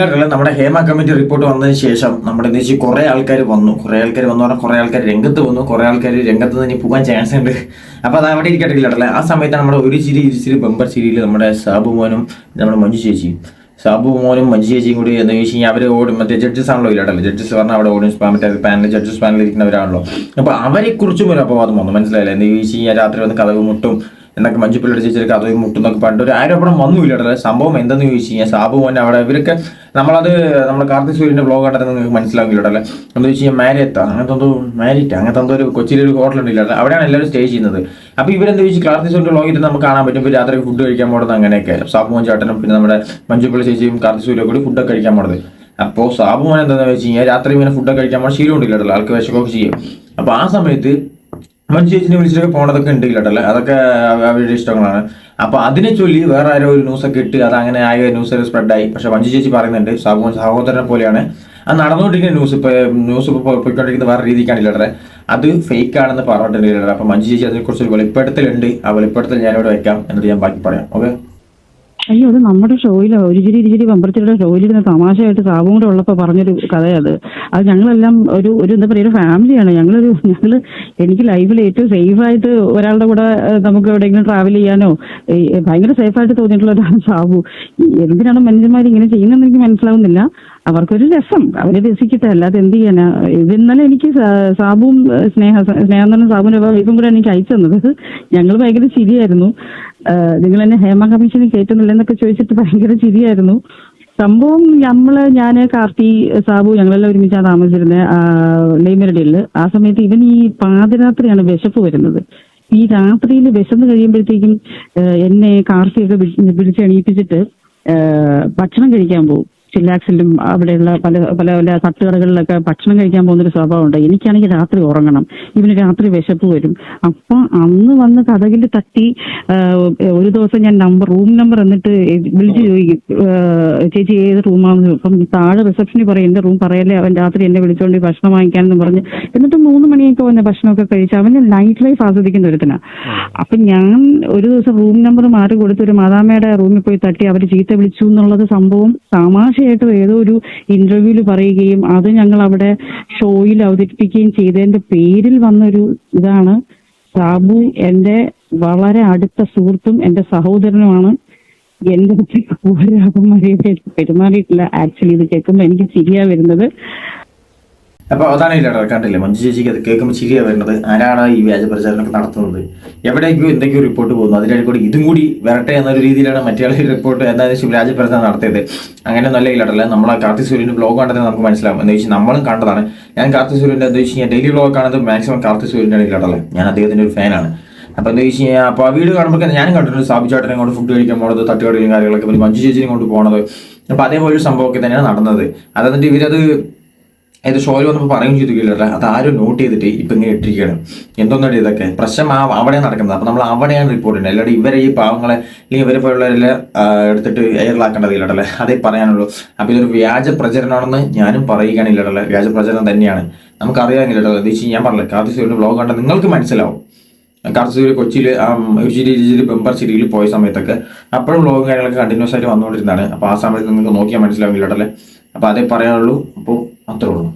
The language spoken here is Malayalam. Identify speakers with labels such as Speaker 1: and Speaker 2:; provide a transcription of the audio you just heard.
Speaker 1: നമ്മുടെ ഹേമ കമ്മിറ്റി റിപ്പോർട്ട് വന്നതിന് ശേഷം നമ്മുടെ എന്താ വെച്ചാൽ കുറെ ആൾക്കാർ വന്നു പറഞ്ഞാൽ കുറെ ആൾക്കാർ രംഗത്ത് വന്നു, കുറെ ആൾക്കാർ രംഗത്ത് നിന്ന് ഇനി പോകാൻ ചാൻസ് ഉണ്ട്. അപ്പൊ അത് അവിടെ ഇരിക്കട്ടില്ല. ആ സമയത്ത് നമ്മുടെ ഒരു ചിരി ബമ്പർ സീരിയൽ നമ്മുടെ സാബു മോനും നമ്മുടെ മഞ്ജു ചേച്ചിയും കൂടി എന്ന് വെച്ച് കഴിഞ്ഞാൽ അവർ ഓടും മറ്റേ ജഡ്ജസ് ആണല്ലോ ഇല്ലട്ടല്ലേ. ജഡ്ജസ് പറഞ്ഞാൽ അവിടെ ഓഡിയൻസ് മറ്റേ പാനൽ ജഡ്ജസ് പാനലിൽ ഇരിക്കുന്നവരാണല്ലോ. അപ്പൊ അവരെ കുറിച്ചും ഒരു അപവാദം വന്നു, മനസ്സിലായില്ല. എന്ന് വെച്ച് കഴിഞ്ഞാൽ രാത്രി വന്ന് കഥവ് മുട്ടും എന്നൊക്കെ മഞ്ജുപ്പിള്ളയുടെ ചേച്ചിയൊക്കെ അത് മുട്ടുന്നൊക്കെ പറഞ്ഞിട്ട് ഒരു ആരോപണം വന്നുമില്ല. സംഭവം എന്തെന്ന് ചോദിച്ചു കഴിഞ്ഞാൽ സാബു മോനെ അവിടെ ഇവരൊക്കെ നമ്മളത് നമ്മുടെ കാർത്തിക് സൂര്യന്റെ ബ്ലോഗ് കണ്ടത് നിങ്ങൾക്ക് മനസ്സിലാവില്ലല്ലേ. എന്ന് വെച്ച് കഴിഞ്ഞാൽ അങ്ങനത്തെ എന്തോ ഒരു കൊച്ചിയിലൊരു ഹോട്ടലുണ്ടില്ല, അവിടെയാണ് എല്ലാവരും സ്റ്റേ ചെയ്യുന്നത്. അപ്പോൾ ഇവരെന്താ വെച്ചാൽ കാർത്തിക് സൂര്യന്റെ ബ്ലോഗിൽ നമുക്ക് കാണാൻ പറ്റും ഇവർ രാത്രി ഫുഡ് കഴിക്കാൻ പോകുന്നത്. അങ്ങനെയൊക്കെ സാബു മോൻ ചേട്ടനും പിന്നെ നമ്മുടെ മഞ്ജുപ്പിള്ള ചേച്ചിയും കാർത്തിക് സൂര്യ കൂടി ഫുഡൊക്കെ കഴിക്കാൻ പോകുന്നത്. അപ്പോൾ സാബു മോൻ എന്താണെന്ന് വെച്ച് കഴിഞ്ഞാൽ രാത്രി ഇങ്ങനെ ഫുഡൊക്കെ കഴിക്കാൻ പോകുന്ന ശീലം ഉണ്ടില്ലല്ലോ, ആൾക്ക് വിശക്കൊക്കെ ചെയ്യും. അപ്പോൾ ആ സമയത്ത് മഞ്ജു ചേച്ചിനെ വിളിച്ചിട്ടൊക്കെ പോണതൊക്കെ ഉണ്ട് കേട്ടല്ലേ, അതൊക്കെ അവരുടെ ഇഷ്ടങ്ങളാണ്. അപ്പൊ അതിനെ ചൊല്ലി വേറെ ആരോ ഒരു ന്യൂസൊക്കെ ഇട്ട് അത് അങ്ങനെ ആയ ന്യൂസ് സ്പ്രെഡായി. പക്ഷെ മഞ്ജു ചേച്ചി പറയുന്നുണ്ട് സാബു സഹോദരനെ പോലെയാണ് അത് നടന്നുകൊണ്ടിരിക്കുന്ന ന്യൂസ് ഇപ്പോൾ പോയിക്കൊണ്ടിരിക്കുന്നത് വേറെ രീതിക്കാണ് ഇല്ലട്ടെ, അത് ഫേക്ക് ആണെന്ന് പറഞ്ഞിട്ടുണ്ട്. അപ്പൊ മഞ്ജു ചേച്ചി അതിനെക്കുറിച്ച് ഒരു വെളിപ്പെടുത്തലുണ്ട്. ആ വെളിപ്പെടുത്തൽ ഞാനിവിടെ വെക്കാം, എന്നിട്ട് ഞാൻ ബാക്കി പറയാം. ഓക്കെ.
Speaker 2: അയ്യോ, അത് നമ്മുടെ ഷോയിലോ ഒരു ചിരി പമ്പർച്ചിയുടെ ഷോയിലിരുന്ന തമാശയായിട്ട് സാബും കൂടെ ഉള്ളപ്പോൾ പറഞ്ഞൊരു കഥയത്. അത് ഞങ്ങളെല്ലാം ഒരു എന്താ പറയുക ഒരു ഫാമിലിയാണ്. ഞങ്ങള് എനിക്ക് ലൈഫിൽ ഏറ്റവും സേഫായിട്ട് ഒരാളുടെ കൂടെ നമുക്ക് എവിടെയെങ്കിലും ട്രാവൽ ചെയ്യാനോ ഭയങ്കര സേഫായിട്ട് തോന്നിയിട്ടുള്ള ഒരാളാണ് സാബു. എന്തിനാണ് മനുഷ്യന്മാർ ഇങ്ങനെ ചെയ്യുന്നതെന്ന് എനിക്ക് മനസ്സിലാവുന്നില്ല. അവർക്കൊരു രസം, അവരെ രസിക്കട്ടെ, അല്ലാതെ എന്ത് ചെയ്യാനാ. ഇത് ഇന്നലെ എനിക്ക് സാബുവും സ്നേഹം തന്നെ സാബുവിന്റെ വൈഫും കൂടെ എനിക്ക് അയച്ചു തന്നത്. ഞങ്ങൾ ഭയങ്കര ചിരിയായിരുന്നു. നിങ്ങൾ എന്നെ ഹേമ കമ്മീഷന് കയറ്റുന്നില്ലെന്നൊക്കെ ചോദിച്ചിട്ട് ഭയങ്കര ചിരിയായിരുന്നു. സംഭവം ഞാൻ കാർത്തി സാബു ഞങ്ങളെല്ലാം ഒരുമിച്ചാണ് താമസിച്ചിരുന്നത് നെയ്മരടിയിൽ. ആ സമയത്ത് ഇവൻ ഈ പാതിരാത്രിയാണ് വിശപ്പ് വരുന്നത്. ഈ രാത്രിയിൽ വിശന്ന് കഴിയുമ്പോഴത്തേക്കും എന്നെ കാർത്തിയൊക്കെ വിളിച്ചെണീപ്പിച്ചിട്ട് ഭക്ഷണം കഴിക്കാൻ പോകും. ചില്ലാക്സിലും അവിടെയുള്ള പല പല പല തട്ടുകടകളിലൊക്കെ ഭക്ഷണം കഴിക്കാൻ പോകുന്നൊരു സ്വഭാവമുണ്ട്. എനിക്കാണെങ്കിൽ രാത്രി ഉറങ്ങണം, ഇവന് രാത്രി വിശപ്പ് വരും. അപ്പൊ അന്ന് വന്ന് കഥകിൽ തട്ടി ഒരു ദിവസം ഞാൻ റൂം നമ്പർ എന്നിട്ട് വിളിച്ച് ചോദിക്കും, ചേച്ചി ഏത് റൂമാണെന്ന്. അപ്പം താഴെ റിസപ്ഷനിൽ പറയും എന്റെ റൂം പറയല്ലേ, അവൻ രാത്രി എന്നെ വിളിച്ചോണ്ട് ഭക്ഷണം വാങ്ങിക്കാനെന്ന് പറഞ്ഞ്. എന്നിട്ട് 3 മണിയൊക്കെ വന്ന് ഭക്ഷണമൊക്കെ കഴിച്ച് അവന് നൈറ്റ് ലൈഫ് ആസ്വദിക്കുന്ന ഒരുത്തനാ. അപ്പൊ ഞാൻ ഒരു ദിവസം റൂം നമ്പർ മാറി കൊടുത്ത് ഒരു മാതാമ്മയുടെ റൂമിൽ പോയി തട്ടി അവർ ചീത്ത വിളിച്ചു എന്നുള്ളത് സംഭവം തമാശയായിട്ട് ഏതോ ഒരു ഇന്റർവ്യൂവിൽ പറയുകയും അത് ഞങ്ങൾ അവിടെ ഷോയിൽ അവതരിപ്പിക്കുകയും ചെയ്തതിന്റെ പേരിൽ വന്നൊരു ഇതാണ്. സാബു എന്റെ വളരെ അടുത്ത സുഹൃത്തും എന്റെ സഹോദരനുമാണ്. എന്റെ ഒരപമര്യാദ പെരുമാറിയിട്ടില്ല. ആക്ച്വലി ഇത് കേൾക്കുമ്പോൾ എനിക്ക് ചിരിയാ വരുന്നത്.
Speaker 1: അപ്പൊ അതാണ് ഇല്ല കണ്ടില്ലേ, മഞ്ജു ചേച്ചിക്ക് അത് കേൾക്കുമ്പോൾ ചിരിയാ വരുന്നത്. ആരാണ് ഈ വ്യാജ പ്രചാരണമൊക്കെ നടത്തുന്നത്, എവിടേക്കോ എന്തൊക്കെയോ റിപ്പോർട്ട് പോകുന്നു, അതിൻ്റെ കൂടി ഇതും കൂടി വരട്ടെ എന്നൊരു രീതിയിലാണ് മറ്റേ റിപ്പോർട്ട് എന്താണെന്ന് വെച്ചാൽ വ്യാജ പ്രചാരണം നടത്തിയത്. അങ്ങനെ നല്ല ഇല്ലട്ടല്ല. നമ്മളെ കാർത്തിക് സൂര്യന്റെ ബ്ലോഗ് കണ്ടത് നമുക്ക് മനസ്സിലാവും. എന്താ വെച്ചാൽ നമ്മളും കണ്ടതാണ്. ഞാൻ കാർത്തിക് സൂര്യന്റെ എന്താ വെച്ച് കഴിഞ്ഞാൽ ഡെയിലി ബ്ലോഗ് കാണുന്നത് മാക്സിമം കാർത്തിക് സൂര്യന്റെ ഇല്ലട്ടല്ലേ, ഞാൻ അദ്ദേഹത്തിന്റെ ഒരു ഫാനാണ്. അപ്പൊ എന്താ വെച്ച് കഴിഞ്ഞാൽ അപ്പോൾ ആ വീട് കാണുമ്പോൾ ഞാനും കണ്ടിട്ടുണ്ട് സാബു ചേട്ടനെ കൊണ്ട് ഫുഡ് കഴിക്കാൻ പോകുന്നത്, തട്ടുകടയിലും കാര്യങ്ങളൊക്കെ, പിന്നെ മഞ്ജു ചേച്ചിനെ കൊണ്ട് പോകുന്നത്. അപ്പൊ അതേപോലെ ഒരു സംഭവമൊക്കെ തന്നെയാണ് നടന്നത്. അതെന്നിട്ട് ഇവരത് ഏത് ഷോയിൽ വന്നപ്പോൾ പറയുകയും ചെയ്തില്ല, അത് ആരും നോട്ട് ചെയ്തിട്ട് ഇപ്പം ഇങ്ങനെ ഇട്ടിരിക്കുകയാണ്. എന്തോന്നാണ് ഇതൊക്കെ പ്രശ്നം അവിടെ നടക്കുന്നത്. അപ്പം നമ്മൾ അവിടെയാണ് റിപ്പോർട്ട് ചെയ്യുന്നത്. അല്ലാതെ ഇവരെ ഈ പാവങ്ങളെ അല്ലെങ്കിൽ ഇവരെ പോലുള്ളവരെല്ലാം എടുത്തിട്ട് എയറിലാക്കേണ്ടതില്ലല്ലേ, അതേ പറയാനുള്ളൂ. അപ്പം ഇതൊരു വ്യാജ പ്രചരണമാണെന്ന് ഞാനും പറയുകയാണില്ലല്ലേ, വ്യാജ പ്രചരണം തന്നെയാണ്. നമുക്കറിയാമെങ്കിലോ എന്താ വെച്ചാൽ ഞാൻ പറഞ്ഞില്ല, കാർത്തിക് സൂര്യൻ്റെ ബ്ലോഗ് കണ്ടാൽ നിങ്ങൾക്ക് മനസ്സിലാവും. കാർത്തിക് സൂര്യ കൊച്ചിയിൽ ഒരു ചിരി ബമ്പർ സിരിയിൽ പോയ സമയത്തൊക്കെ അപ്പോഴും ബ്ലോഗും കാര്യങ്ങളൊക്കെ കണ്ടിന്യൂസ് ആയിട്ട് വന്നുകൊണ്ടിരുന്നതാണ്. അപ്പോൾ ആ സമയത്ത് നിങ്ങൾക്ക് നോക്കിയാൽ മനസ്സിലാവില്ലല്ലേ. അപ്പോൾ അതേ പറയാനുള്ളൂ. അപ്പോൾ അത്രേ ഉള്ളൂ.